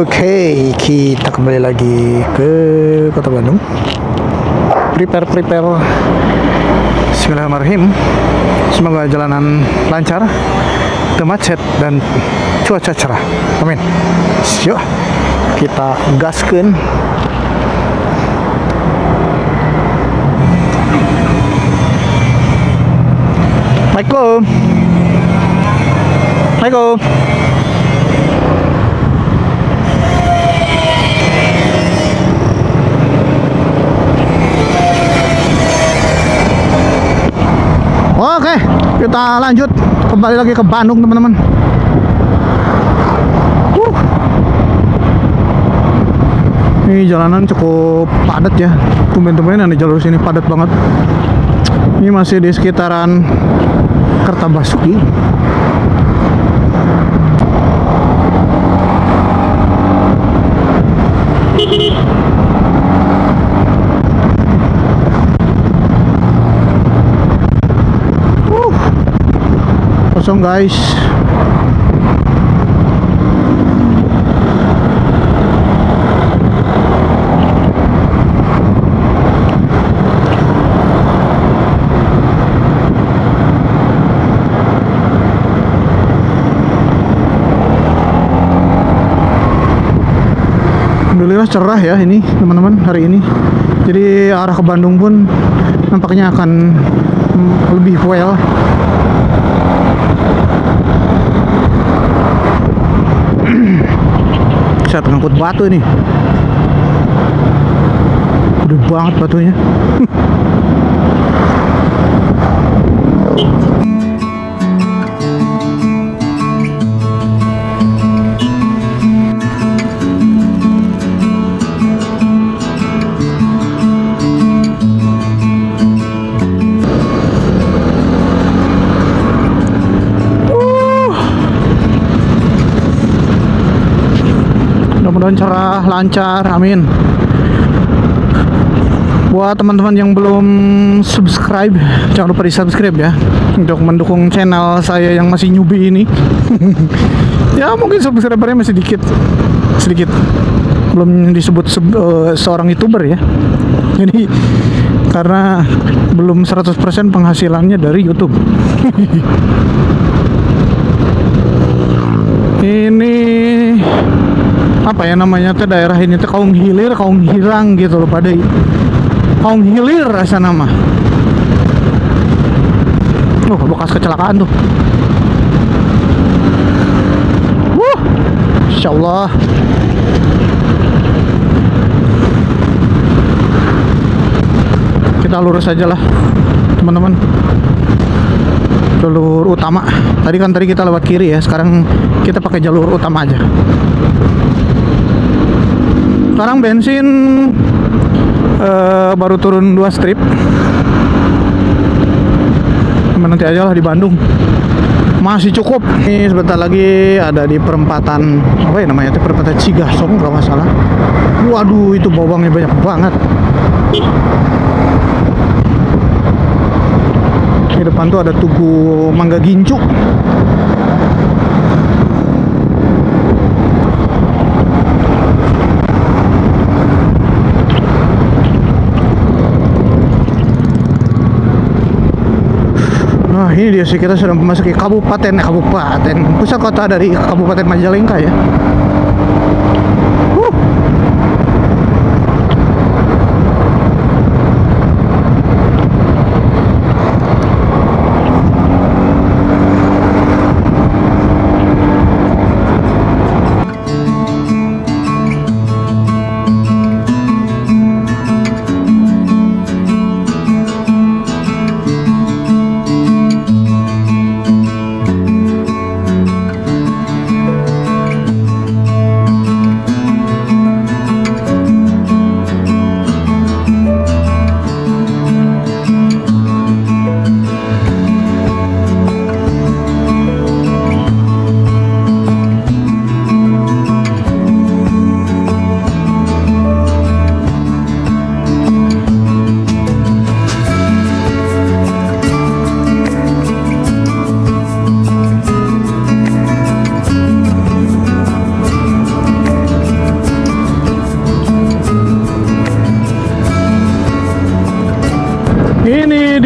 Oke, kita kembali lagi ke Kota Bandung. Prepare. Bismillahirrahmanirrahim. Semoga jalanan lancar, macet dan cuaca cerah. Amin. Yuk, kita gaskeun. Assalamualaikum. Oke, kita lanjut kembali lagi ke Bandung, teman-teman. Ini jalanan cukup padat ya. Tumben-tumbenan di jalur sini padat banget. Ini masih di sekitaran Kertabasuki. Kosong guys. Alhamdulillah cerah ya ini teman-teman hari ini. Jadi arah ke Bandung pun nampaknya akan lebih well. Saya ngangkut batu ini. Udah banget batunya. Mudah-mudahan cerah, lancar, amin. Buat teman-teman yang belum subscribe, jangan lupa di subscribe ya, untuk mendukung channel saya yang masih newbie ini. Ya mungkin subscribernya masih sedikit, belum disebut seorang youtuber ya. Jadi karena belum 100% penghasilannya dari YouTube. Ini apa ya namanya tuh daerah ini tuh Kaung Hilir, Kaung Hirang gitu loh, pada Kaung Hilir rasa nama. Bekas kecelakaan tuh. Insya Allah. Kita lurus aja lah teman-teman, jalur utama. Tadi kita lewat kiri ya, sekarang kita pakai jalur utama aja. Sekarang bensin baru turun 2 strip. Nanti aja lah di Bandung, masih cukup. Ini sebentar lagi ada di perempatan apa ya namanya itu, perempatan Cigasong kalau nggak salah. Waduh, itu bawangnya banyak banget. Di depan tuh ada Tugu Mangga Gincu. Nah ini dia sih, kita sudah memasuki kabupaten pusat kota dari Kabupaten Majalengka ya.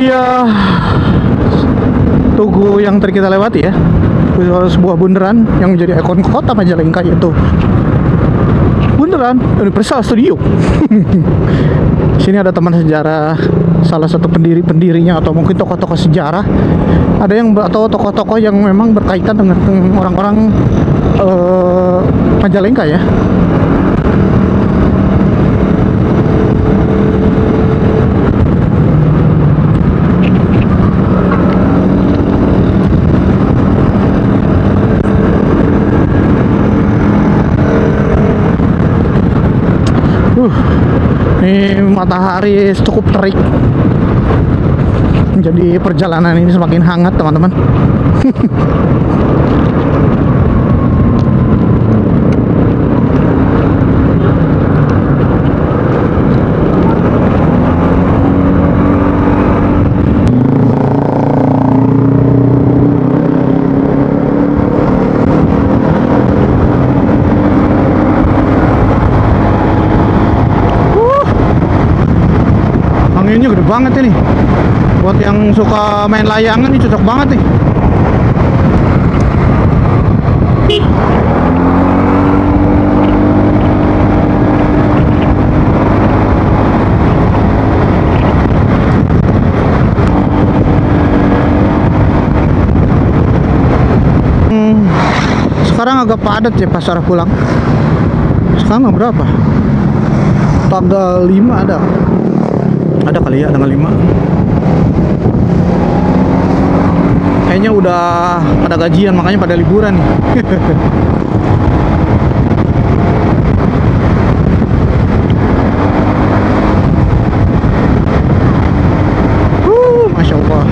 dia tugu yang tadi kita lewati ya, sebuah bundaran yang menjadi ikon kota Majalengka, yaitu bundaran Universal Studio. Sini ada teman sejarah, salah satu pendirinya atau mungkin tokoh-tokoh sejarah. Ada yang atau tokoh-tokoh yang memang berkaitan dengan orang-orang Majalengka ya. Ini matahari cukup terik, jadi perjalanan ini semakin hangat teman-teman. Anginnya gede banget ini. Buat yang suka main layangan ini cocok banget nih. Sekarang agak padat ya pas arah pulang. Sekarang berapa? Tanggal 5 ada. Ada kali ya tanggal 5. Kayaknya udah pada gajian, makanya pada liburan nih. Masya Allah.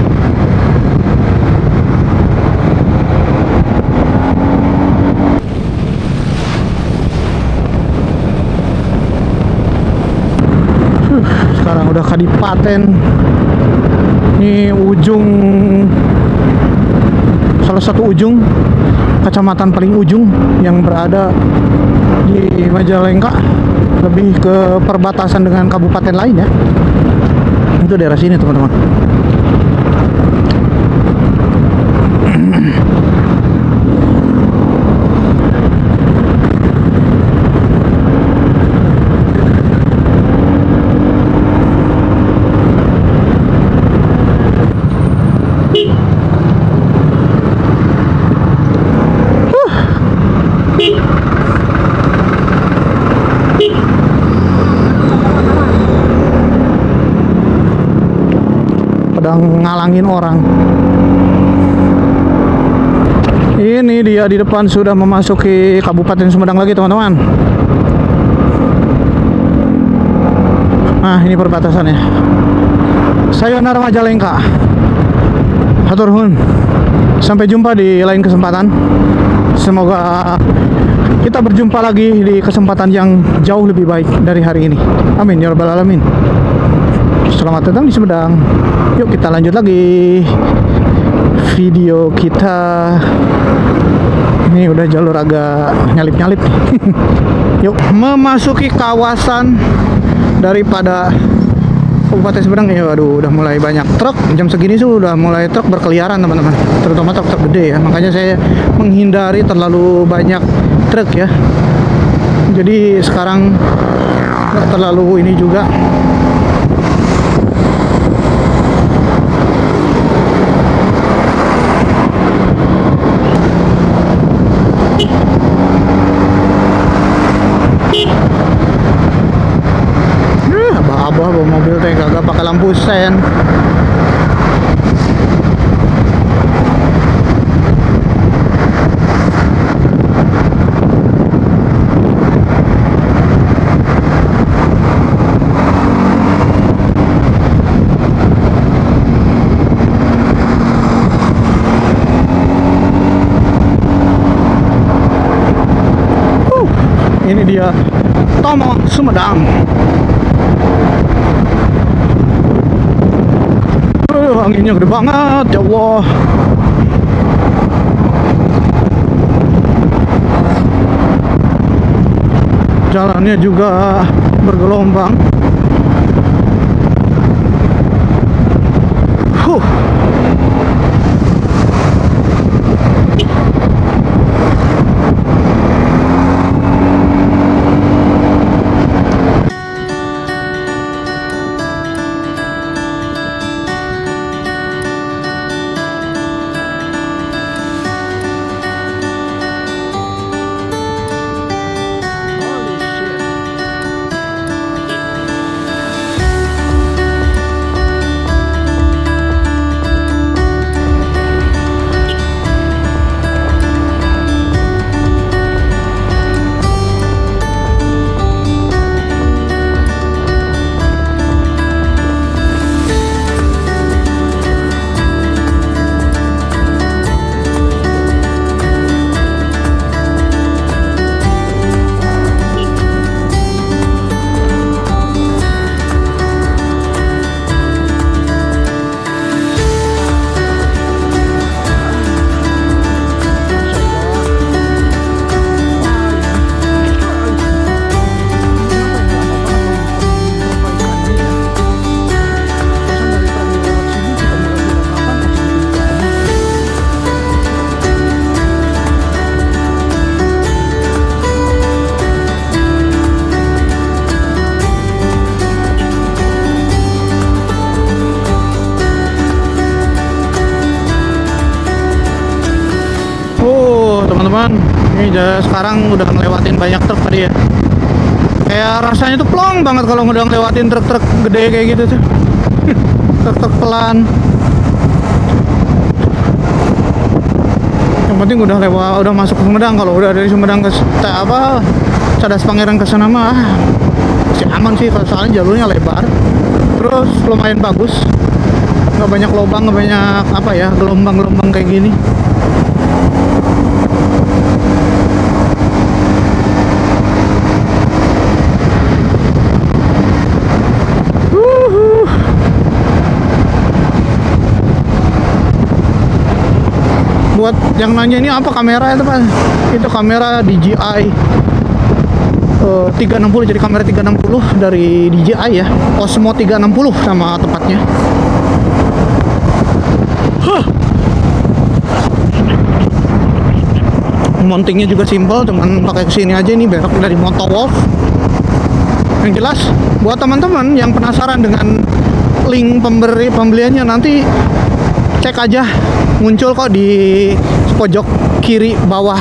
Sekarang udah Kadipaten. Ini ujung, salah satu ujung kecamatan paling ujung yang berada di Majalengka, lebih ke perbatasan dengan kabupaten lain ya. Itu daerah sini teman-teman. Sedang ngalangin orang. Ini dia di depan sudah memasuki Kabupaten Sumedang lagi teman-teman. Nah ini perbatasannya. Sayonara Majalengka. Hatur nuhun. Sampai jumpa di lain kesempatan. Semoga kita berjumpa lagi di kesempatan yang jauh lebih baik dari hari ini. Amin ya rabbal alamin. Selamat datang di Sumedang. Yuk kita lanjut lagi video kita. Ini udah jalur agak nyalip-nyalip nih. Yuk memasuki kawasan daripada Kabupaten Sumedang ya. Waduh udah mulai banyak truk. Jam segini sudah mulai truk berkeliaran teman-teman, terutama truk-truk gede ya. Makanya saya menghindari terlalu banyak truk ya. Jadi sekarang nggak terlalu ini juga. Abah bawa mobil teh kagak pakai lampu sen. Ini dia Tomo Sumedang. Anginnya gede banget ya Allah. Jalannya juga bergelombang. Sekarang udah ngelewatin banyak truk tadi ya. Kayak rasanya tuh plong banget kalau udah ngelewatin truk-truk gede kayak gitu tuh. Truk-truk pelan. Yang penting udah lewat, udah masuk ke Sumedang. Kalau udah dari Sumedang ke Cadas Pangeran ke sana mah masih aman sih, kalau soalnya jalurnya lebar. Terus lumayan bagus. Nggak banyak lubang, nggak banyak apa ya, gelombang-gelombang kayak gini. Buat yang nanya ini apa kamera itu Pak? Itu kamera DJI 360, jadi kamera 360 dari DJI ya. Osmo 360 sama tepatnya. Mountingnya juga simpel, cuman pakai kesini aja. Ini belok dari Motowolf. Yang jelas buat teman-teman yang penasaran dengan link pembeliannya, nanti cek aja, muncul kok di pojok kiri bawah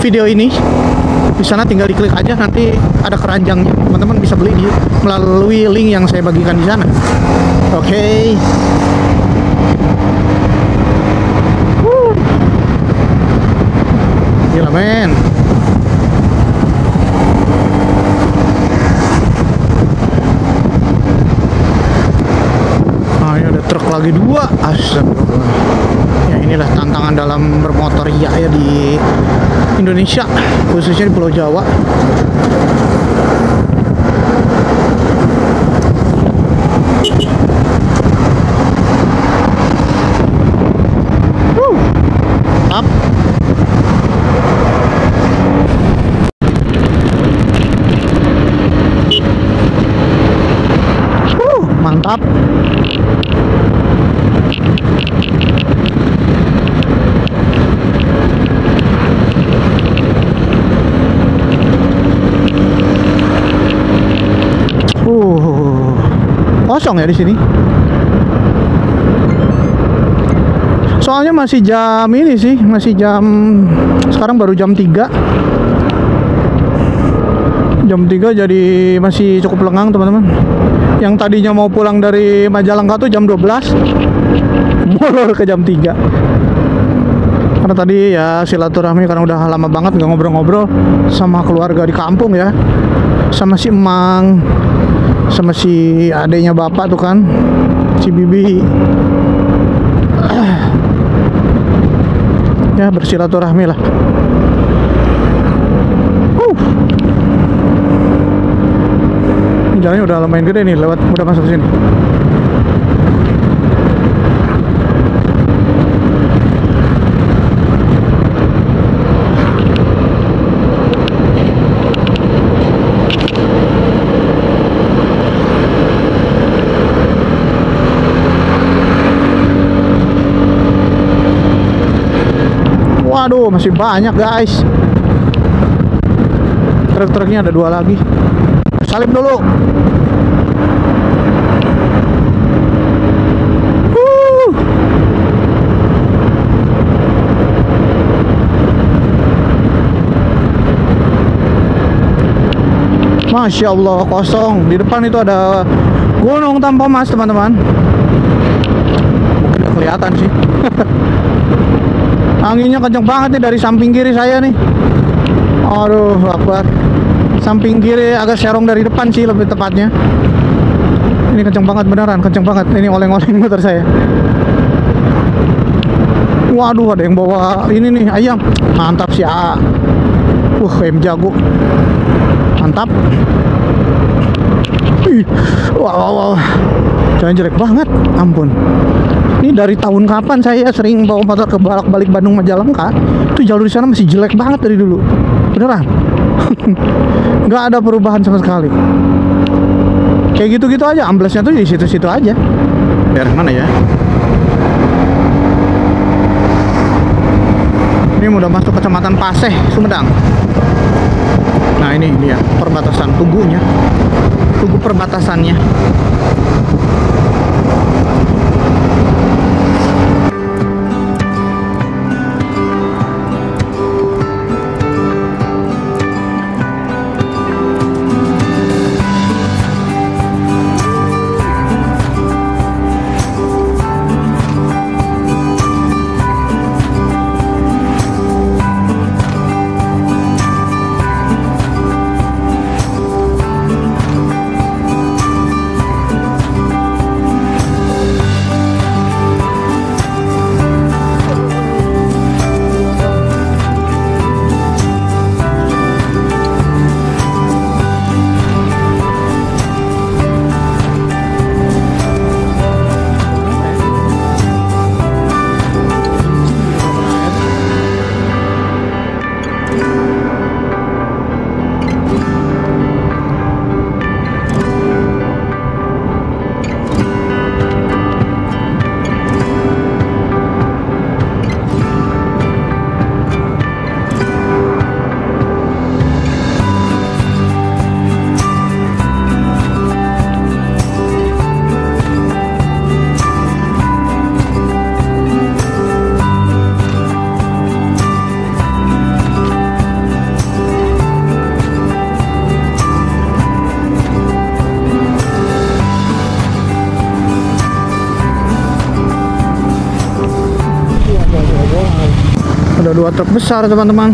video ini. Di sana tinggal diklik aja, nanti ada keranjangnya. Teman-teman bisa beli melalui link yang saya bagikan di sana. Oke. Gila men. Nah, ini ada truk lagi 2. Astagfirullah. Ya inilah tantangan dalam bermotor ya di Indonesia, khususnya di Pulau Jawa. Up. Mantap. Kosong ya di sini. Soalnya masih jam ini sih, masih jam, sekarang baru jam 3. Jam 3 jadi masih cukup lengang teman-teman. Yang tadinya mau pulang dari Majalengka tuh jam 12, molor ke jam 3. Karena tadi ya silaturahmi, karena udah lama banget nggak ngobrol-ngobrol sama keluarga di kampung ya, sama si Emang, sama si adeknya bapak tuh kan, si Bibi. Ya bersilaturahmi lah. Jalannya udah lumayan gede nih, lewat udah masuk sini. Waduh, masih banyak guys. Truk-truknya ada 2 lagi. Salib dulu. Masya Allah, kosong. Di depan itu ada gunung tanpa mas teman-teman. Mungkin gak kelihatan sih. Anginnya kenceng banget nih dari samping kiri saya nih. Aduh, akbar. Samping kiri agak serong dari depan sih lebih tepatnya. Ini kenceng banget beneran, kenceng banget. Ini oleng-oleng motor saya. Waduh, ada yang bawa ini nih, ayam. Mantap sih, ayam jago. Mantap. Wow. Jalan jelek banget, ampun. Ini dari tahun kapan saya sering bawa motor ke balik Bandung Majalengka, itu jalur di sana masih jelek banget dari dulu. Beneran. Nggak ada perubahan sama sekali. Kayak gitu-gitu aja, amblesnya tuh di situ-situ aja. Daerah mana ya? Ini udah masuk kecamatan Paseh, Sumedang. Nah ini dia perbatasan, tugu perbatasannya. dua truk besar teman-teman.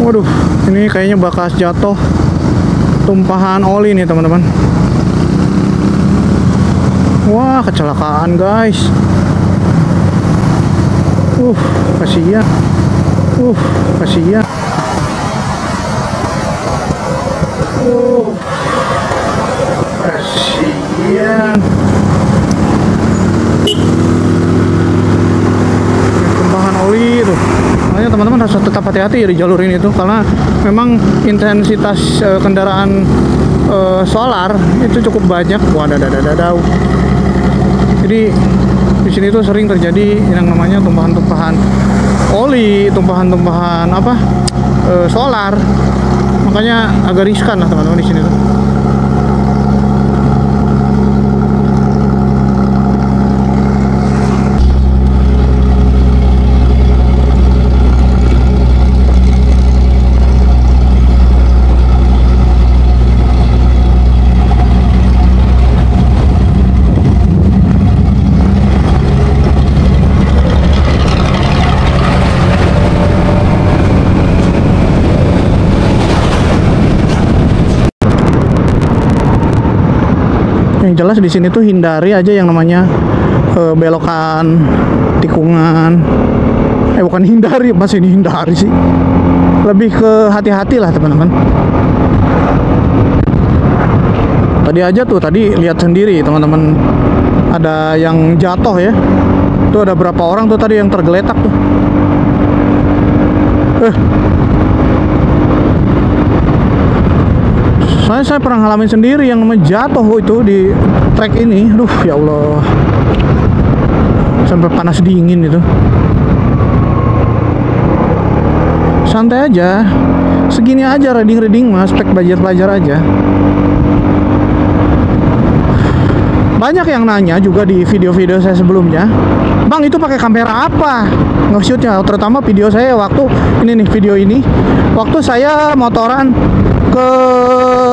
Waduh, ini kayaknya bekas jatuh tumpahan oli nih teman-teman. Wah, kecelakaan guys. Kasihan. Kasihan. Kasihan. Tumpahan oli tuh. Makanya teman-teman harus tetap hati-hati ya di jalur ini tuh, karena memang intensitas kendaraan solar itu cukup banyak. Wadadadadadaw. Jadi di sini tuh sering terjadi yang namanya tumpahan-tumpahan oli, tumpahan-tumpahan solar. Makanya agak riskan lah teman-teman di sini tuh. Yang jelas di sini tuh hindari aja yang namanya belokan, tikungan. Bukan hindari, masih dihindari sih. Lebih ke hati-hati lah teman-teman. Tadi aja tuh, tadi lihat sendiri teman-teman, ada yang jatuh ya. Tuh ada berapa orang tuh tadi yang tergeletak tuh. Saya pernah ngalamin sendiri yang jatuh itu di trek ini. Aduh, ya Allah, sampai panas dingin itu. Santai aja, segini aja reading mas, spek belajar aja. Banyak yang nanya juga di video-video saya sebelumnya, Bang itu pakai kamera apa nge-shootnya? Terutama video saya waktu ini nih, video ini waktu saya motoran ke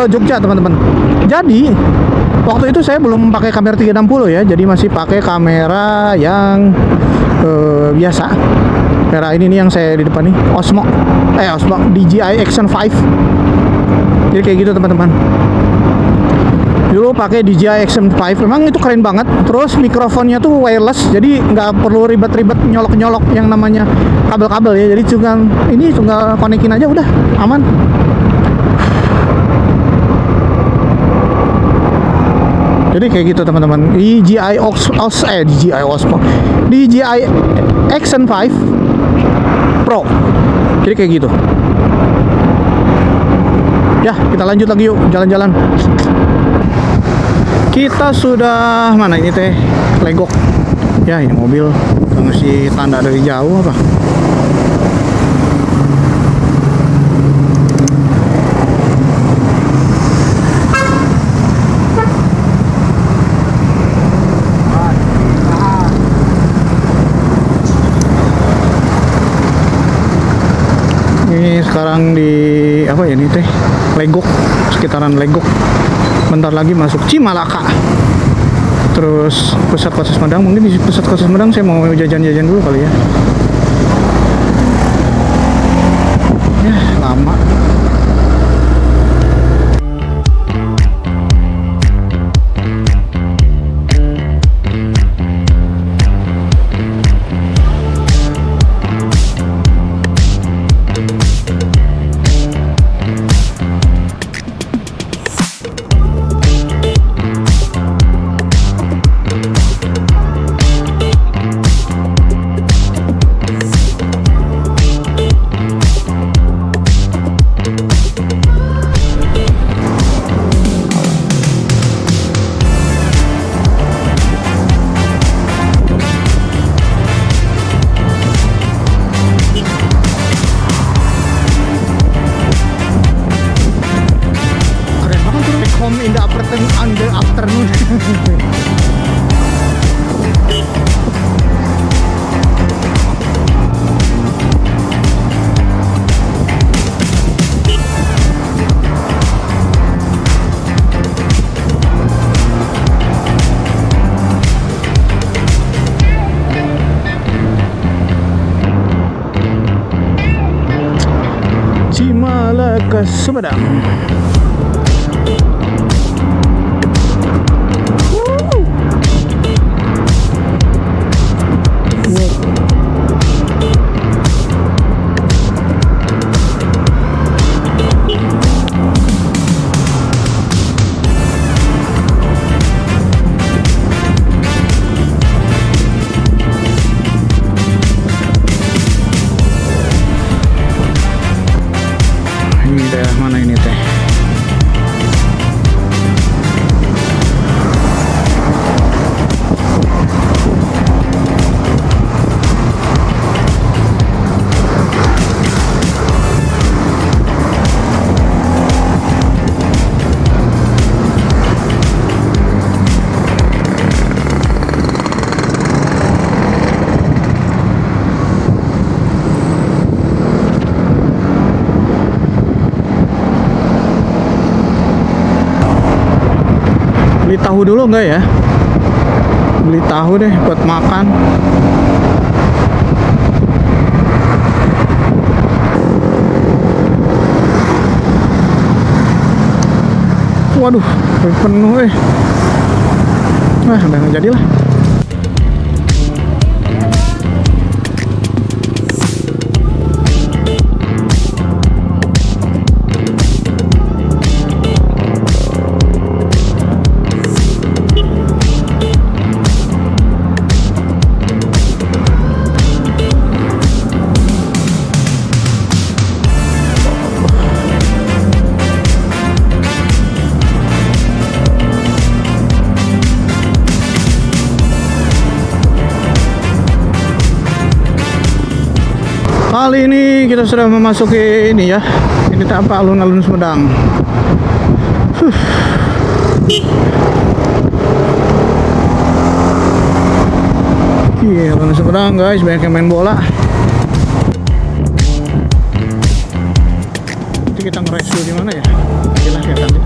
Jogja teman-teman. Jadi waktu itu saya belum pakai kamera 360 ya, jadi masih pakai kamera yang biasa. Kamera ini nih yang saya di depan nih, Osmo DJI Action 5. Jadi kayak gitu teman-teman. Dulu pakai DJI Action 5, memang itu keren banget. Terus mikrofonnya tuh wireless, jadi nggak perlu ribet-ribet nyolok-nyolok yang namanya kabel-kabel ya. Jadi tinggal konekin aja udah aman. Jadi kayak gitu teman-teman. DJI Action 5 Pro. Jadi kayak gitu. Ya, kita lanjut lagi yuk jalan-jalan. Kita sudah mana ini teh? Legok. Ya, ini mobil ngasih tanda dari jauh apa? Ini sekarang di apa ya ini teh? Legok, sekitaran Legok. Bentar lagi masuk Cimalaka. Terus pusat kota Sumedang. Mungkin di pusat kota Sumedang saya mau jajan-jajan dulu kali ya. Ya, lama. On the afternoon. Sumedang. Ini daerah mana ini teh? Beli tahu dulu enggak ya? Beli tahu deh buat makan. Waduh, penuh Nah, udah nggak jadi lah. Kali ini kita sudah memasuki ini ya. Ini tak apa, alun-alun Sumedang. Iya, alun Sumedang guys, banyak yang main bola. Nanti kita nge-race dulu di mana ya? Jelas ya tadi.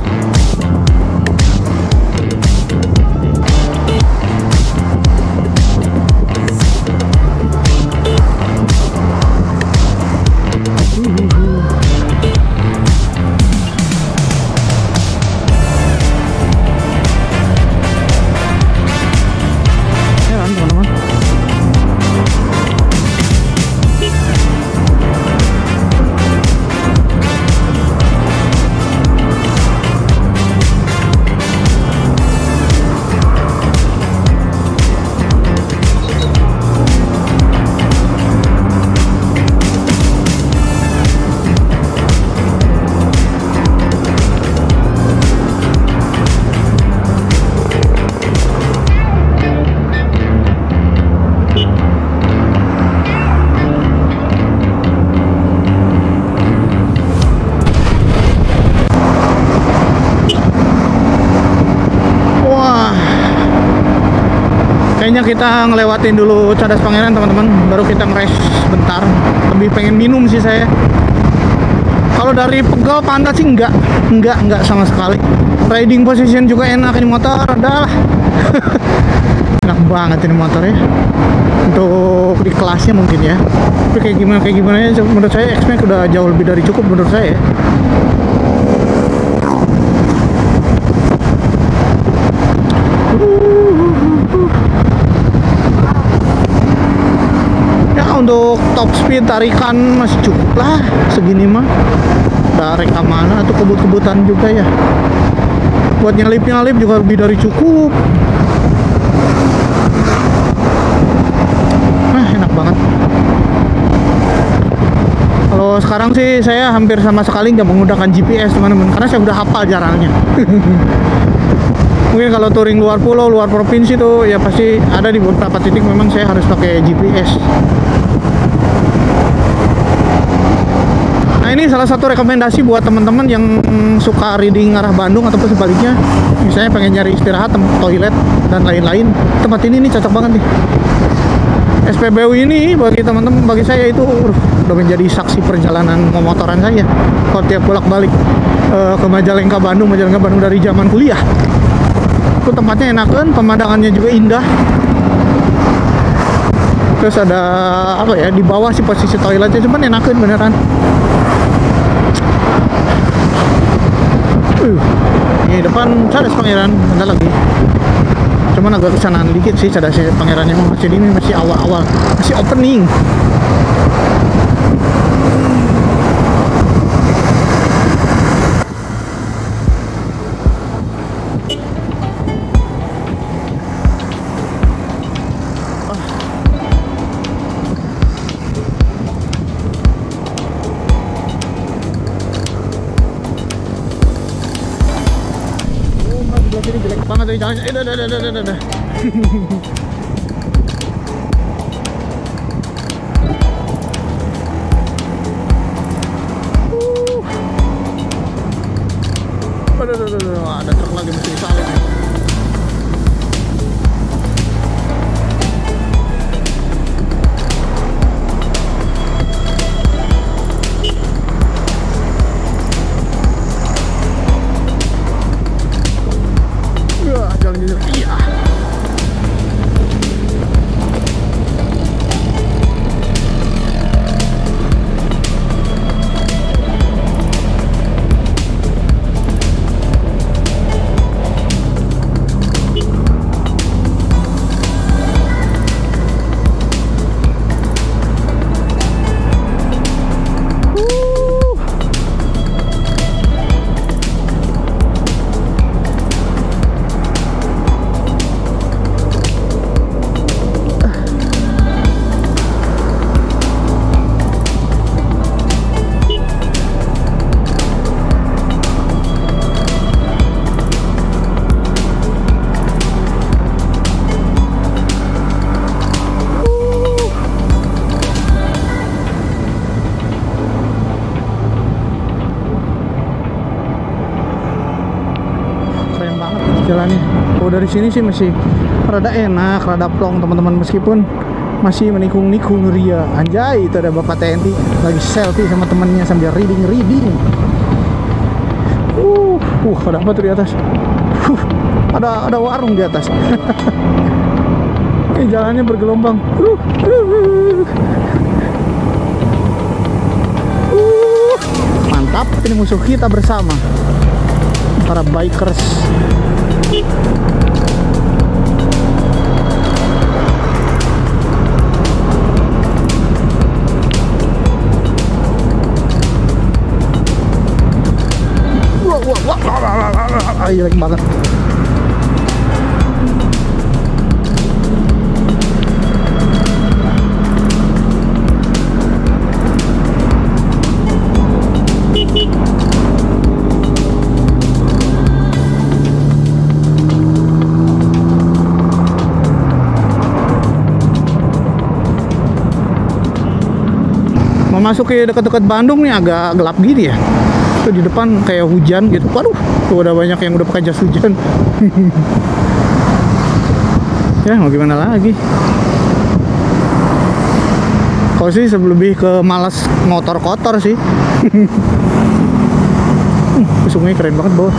Kayaknya kita ngelewatin dulu Cadas Pangeran teman-teman, baru kita nge-race bentar. Lebih pengen minum sih saya. Kalau dari Pegel Pantat sih enggak sama sekali. Riding position juga enak ini motor, adalah enak banget ini motornya. Untuk di kelasnya mungkin ya. Tapi kayak gimana ya, menurut saya X-Max udah jauh lebih dari cukup menurut saya. Untuk top speed tarikan masih cukup lah segini mah. Dari mana atau kebut-kebutan juga ya. Buat nyalip juga lebih dari cukup. Enak banget. Kalau sekarang sih saya hampir sama sekali nggak menggunakan GPS teman-teman, karena saya udah hafal jaraknya. Mungkin kalau touring luar pulau, luar provinsi tuh ya pasti ada di beberapa titik memang saya harus pakai GPS. Nah, ini salah satu rekomendasi buat teman-teman yang suka riding arah Bandung ataupun sebaliknya, misalnya pengen nyari istirahat, toilet dan lain-lain. Tempat ini nih cocok banget nih. SPBU ini bagi teman-teman, bagi saya itu udah menjadi saksi perjalanan memotoran saya. Kalau tiap bolak-balik ke Majalengka Bandung dari zaman kuliah, itu tempatnya enakan, pemandangannya juga indah. Terus ada apa ya, di bawah sih posisi toiletnya, cuman enakan beneran. Ini depan Cadas Pangeran, bentar lagi. Cuman agak kesanaan dikit sih Cadas Pangerannya, masih ini masih awal-awal, masih opening. Ini jelek banget tuh jalannya. Dah. Ada truk lagi mesti disalip. Jalan jujur, iya. Jalannya, kalau dari sini sih masih rada enak, rada plong teman-teman, meskipun masih menikung-nikung ria. Anjay, itu ada bapak TNI lagi selfie sama temannya sambil reading. Ada apa tuh di atas? Ada warung di atas. Ini jalannya bergelombang. Mantap, ini musuh kita bersama, para bikers. Wah, jelek banget. Memasuki dekat-dekat Bandung nih agak gelap gini ya. Tuh di depan kayak hujan gitu. Waduh, tuh udah banyak yang udah pakai jas hujan. Ya mau gimana lagi. Kalau sih lebih ke malas motor kotor sih. Sungai keren banget bawah.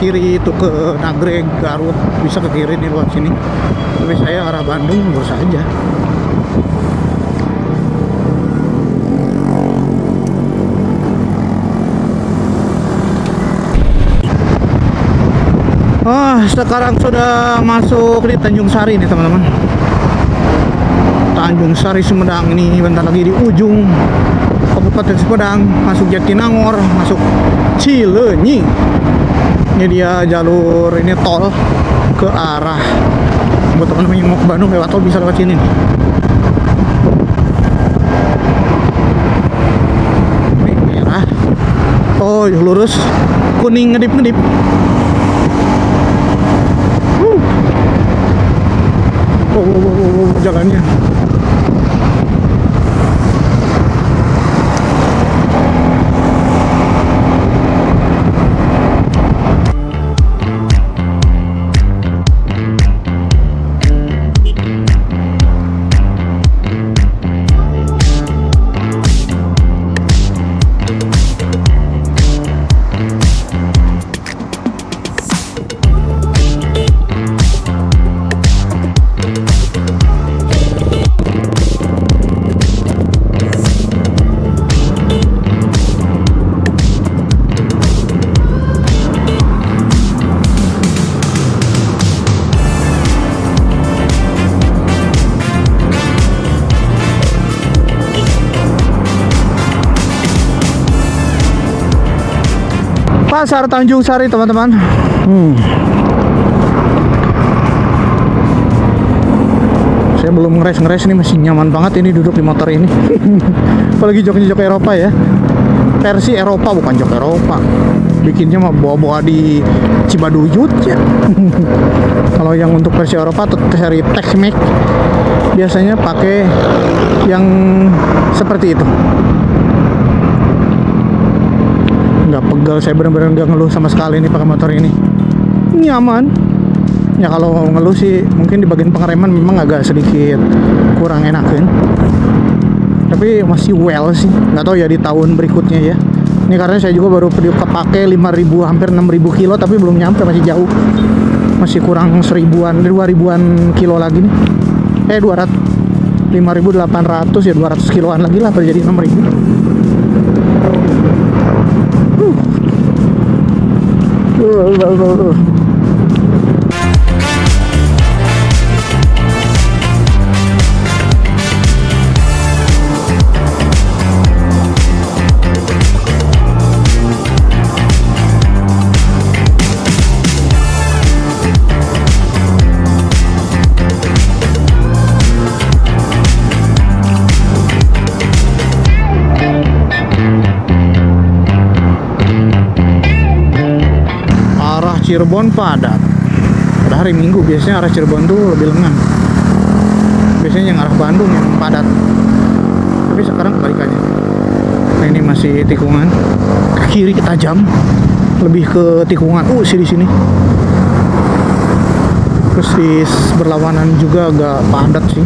kiri itu ke Nagreg, Garut, bisa ke kiri di luar sini. Tapi saya arah Bandung lurus aja. Sekarang sudah masuk di Tanjung Sari nih teman-teman. Tanjung Sari Sumedang ini bentar lagi di ujung Kabupaten Sumedang, masuk Jatinangor, masuk Cileunyi. Ini dia jalur ini tol ke arah buat teman-teman yang mau ke Bandung lewat tol bisa lewat sini nih. Ini merah. Oh, lurus. Kuning ngedip-ngedip. Jalannya. Pasar Tanjung Sari teman-teman. Saya belum ngeres nih, masih nyaman banget ini duduk di motor ini. Apalagi jok-jok Eropa ya, versi Eropa bukan jok Eropa. Bikinnya mah bawa-bawa di Cibaduyut ya. Kalau yang untuk versi Eropa atau seri Tex-Mex biasanya pakai yang seperti itu. Nggak pegal, saya benar-benar nggak ngeluh sama sekali nih pakai motor ini, nyaman ya. Kalau ngeluh sih mungkin di bagian pengereman memang agak sedikit kurang enakan, tapi masih well sih. Nggak tahu ya di tahun berikutnya ya. Ini karena saya juga baru kepake 5.000 hampir 6.000 kilo, tapi belum nyampe, masih jauh, masih kurang 2.000-an kilo lagi nih. 5.800 ya, 200 kiloan lagi lah baru jadi 6.000. Cirebon padat. Pada hari Minggu biasanya arah Cirebon tuh lebih lengang. Biasanya yang arah Bandung yang padat. Tapi sekarang kebalikannya. Nah, ini masih tikungan. Ke kiri tajam. Lebih ke tikungan. Di sini. Terus di berlawanan juga agak padat sih.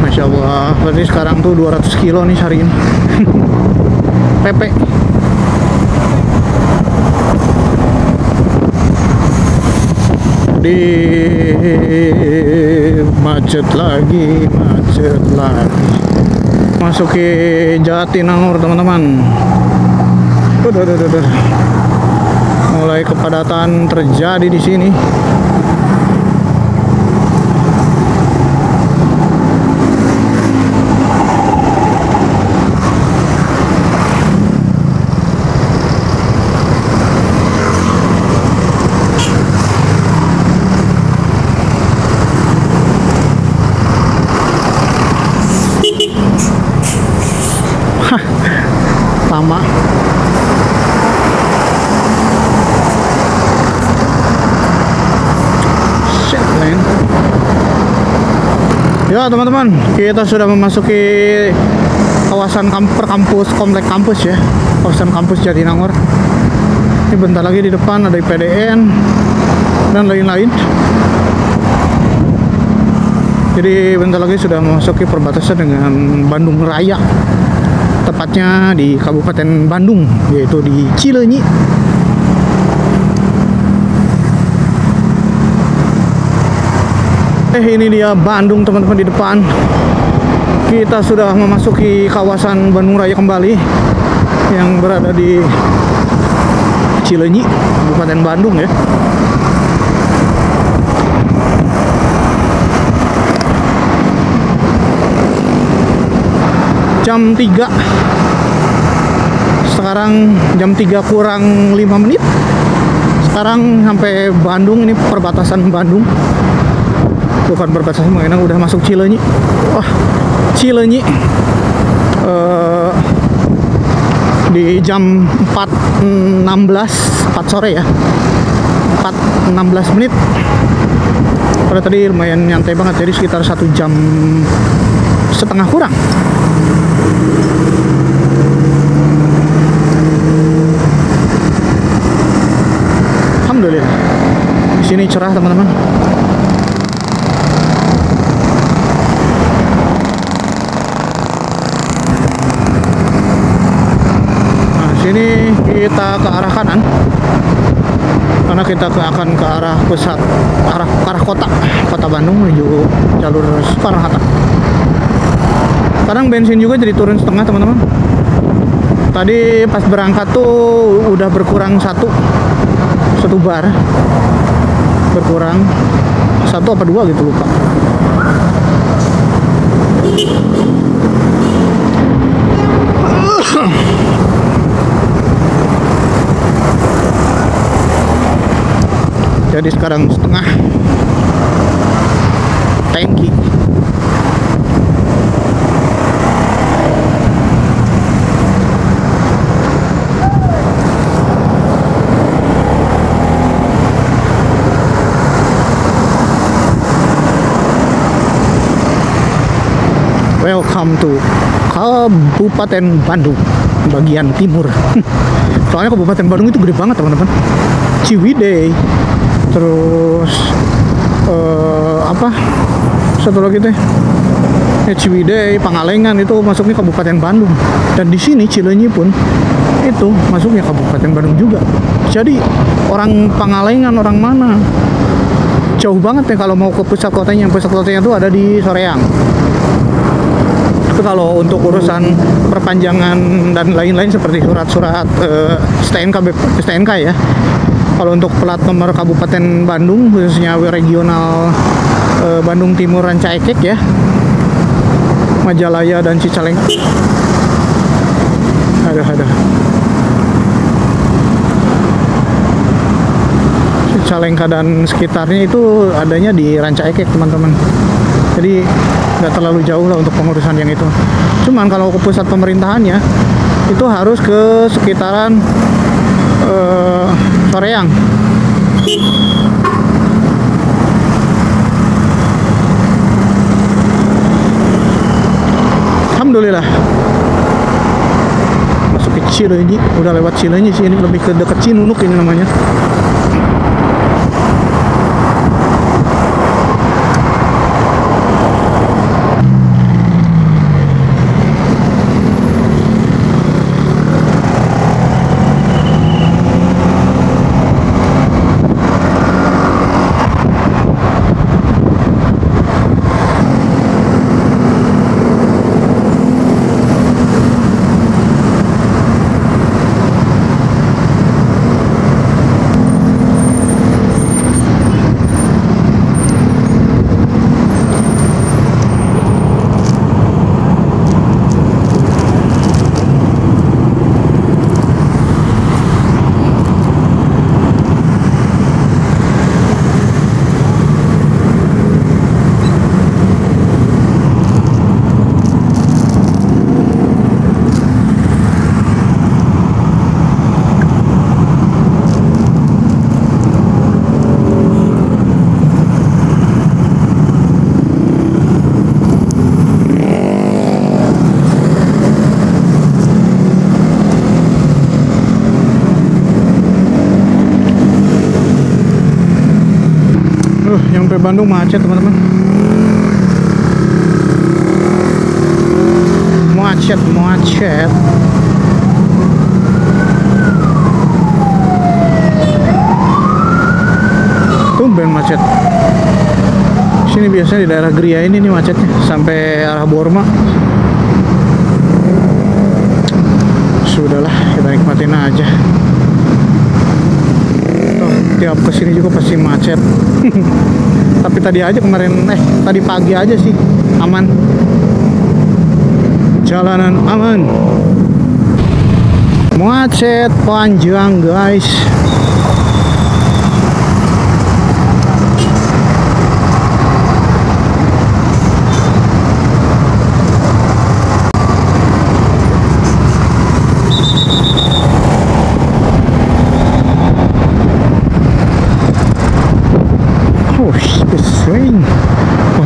Masya Allah, berarti sekarang tuh 200 kilo nih hari ini. Pepe. Di macet lagi. Masuki Jatinangor teman-teman. Mulai kepadatan terjadi di sini. Lama. Ya teman-teman, kita sudah memasuki kawasan komplek kampus ya, kawasan kampus Jatinangor. Ini bentar lagi di depan ada IPDN dan lain-lain. Jadi bentar lagi sudah memasuki perbatasan dengan Bandung Raya, tepatnya di Kabupaten Bandung, yaitu di Cileunyi. Ini dia Bandung teman-teman di depan. Kita sudah memasuki kawasan Bandung Raya kembali yang berada di Cileunyi, Kabupaten Bandung ya. Jam 3. Sekarang jam 3 kurang 5 menit. Sekarang sampai Bandung, ini perbatasan Bandung. Bukan perbatasan, mengenai udah masuk Cileunyi. Wah, Cileunyi. Di jam 4.16, 4 sore ya, 4.16 menit. Pada tadi lumayan nyantai banget, jadi sekitar 1 jam setengah kurang. Alhamdulillah, di sini cerah teman-teman. Sini kita ke arah kanan karena kita akan ke arah pusat, arah kota Bandung menuju jalur Soekarno-Hatta. Sekarang bensin juga jadi turun setengah teman-teman. Tadi pas berangkat tuh udah berkurang satu bar, berkurang 1 apa 2 gitu, lupa. Jadi sekarang setengah tangki. Welcome to Kabupaten Bandung bagian timur. Soalnya Kabupaten Bandung itu gede banget teman-teman. Ciwidey, terus apa satu lagi teh Ciwidey, Pangalengan itu masuknya Kabupaten Bandung. Dan di sini Cileunyi pun itu masuknya Kabupaten Bandung juga. Jadi orang Pangalengan, orang mana, jauh banget ya kalau mau ke pusat kotanya. Pusat kotanya itu ada di Soreang. Itu kalau untuk urusan perpanjangan dan lain-lain seperti surat-surat STNK ya. Kalau untuk plat nomor Kabupaten Bandung, khususnya regional Bandung Timur Rancaekek ya, Majalaya dan Cicalengka. Ada Cicalengka dan sekitarnya itu adanya di Rancaekek teman-teman. Jadi nggak terlalu jauh lah untuk pengurusan yang itu. Cuman kalau ke pusat pemerintahannya itu harus ke sekitaran Soreang. Alhamdulillah masuk ke Cileunyi, udah lewat Cileunyi sih, ini lebih ke dekat Cinunuk ini namanya. sampai Bandung macet teman-teman. Macet. Tumben macet. Sini biasanya di daerah Gria ini nih macetnya sampai arah Borma. Sudahlah, kita nikmatin aja. Tuh, tiap kesini juga pasti macet. Tapi tadi pagi aja sih aman. Jalanan aman. Macet panjang guys.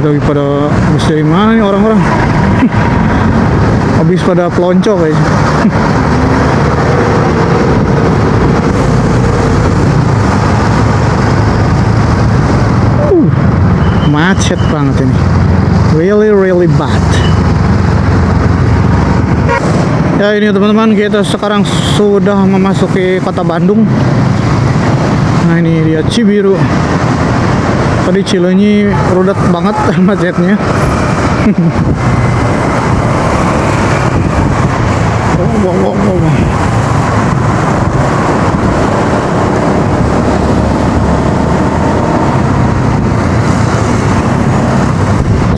Lagi pada habis dari mana nih orang-orang? Habis pada pelonco guys. Macet banget ini, really bad. Ya ini teman-teman, kita sekarang sudah memasuki kota Bandung. Nah ini dia Cibiru. Tadi Cileunyi rudet banget macetnya.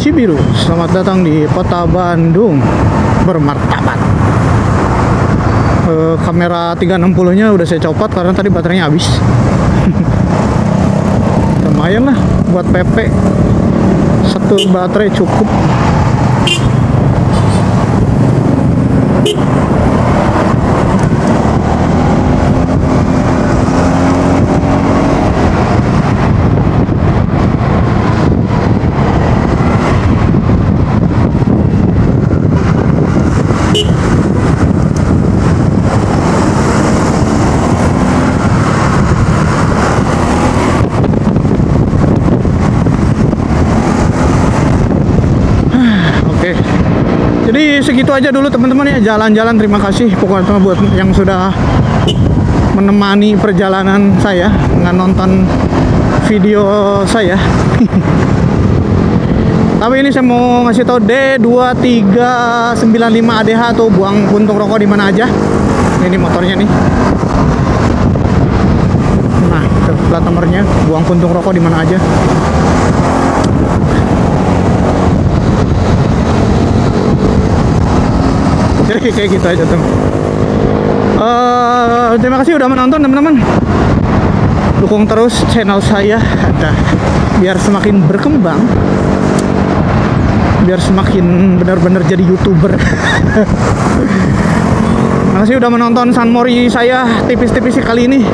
Cibiru, selamat datang di kota Bandung bermartabat. Kamera 360-nya udah saya copot karena tadi baterainya habis. Lumayan lah buat PP, satu baterai cukup. Jadi segitu aja dulu teman-teman ya, jalan-jalan. Terima kasih pokoknya buat yang sudah menemani perjalanan saya, nggak nonton video saya. Tapi ini saya mau ngasih tahu D2395ADH tuh, buang puntung rokok di mana aja. Ini motornya nih. Nah, plat nomornya, buang puntung rokok di mana aja. Jadi kayak gitu aja teman. Terima kasih udah menonton teman-teman. Dukung terus channel saya, biar semakin berkembang, biar semakin benar-benar jadi YouTuber. Terima kasih udah menonton Sunmori saya tipis-tipis kali ini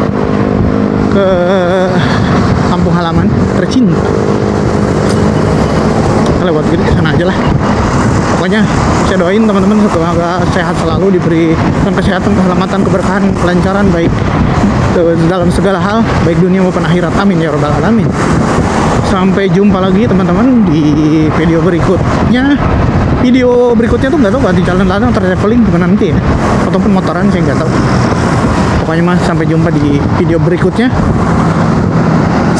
ke kampung halaman tercinta. Kita lewat gitu ke sana aja lah. Pokoknya saya doain teman-teman semoga sehat selalu, diberi kesehatan, keselamatan, keberkahan, kelancaran baik dalam segala hal, baik dunia maupun akhirat. Amin ya rabbal alamin. Sampai jumpa lagi teman-teman di video berikutnya. Video berikutnya tuh nggak tahu ganti jalan ladang atau traveling gimana nanti ya, ataupun motoran, saya nggak tahu. Pokoknya mas sampai jumpa di video berikutnya.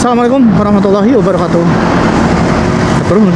Assalamualaikum warahmatullahi wabarakatuh. Turun.